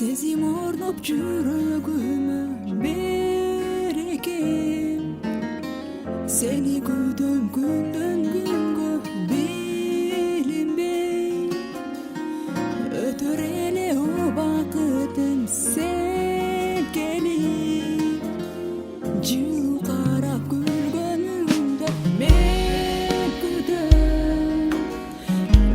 Сезим орноп жүрөгүмө берекем. Сени күтөм күндөн күнгө билинбей. Өтөр эле убакытым сен келип. Жылуу карап күлгөнүңдө мен күтөм.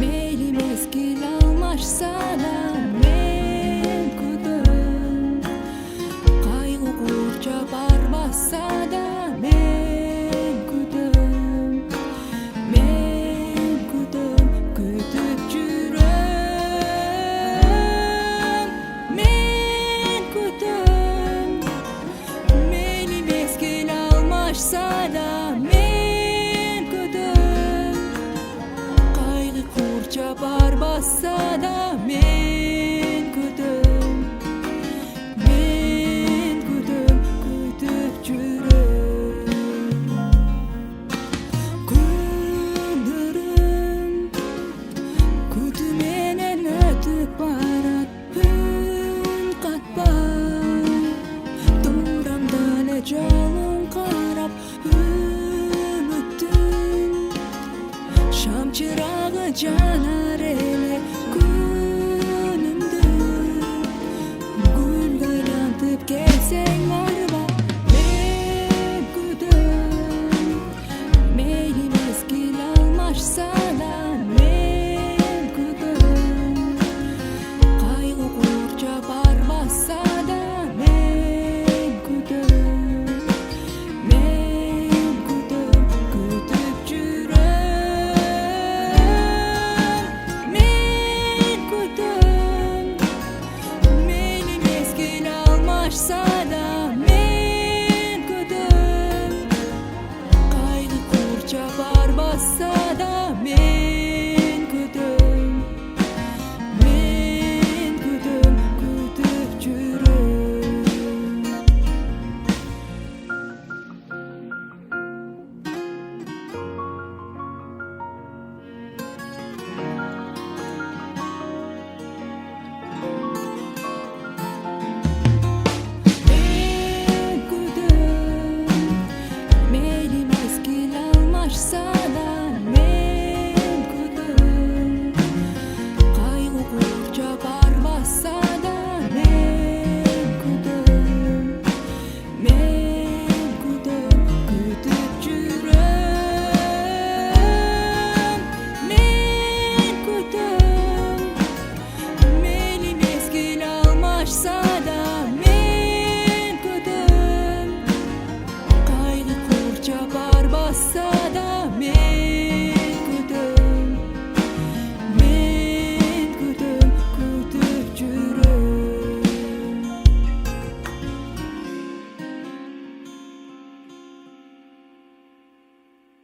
Мейли мезгил алмашса да мен күтөм. Кайгы курчап барбаса да мен күтөм. Мен күтөм, күтүп жүрөм. Мен күтөм. Мейли мезгил алмашса да мен күтөм. Кайгы курчап барбаса да мен күтөм. Мен күтөм, күтүп жүрөм. Күндөрүм күтүм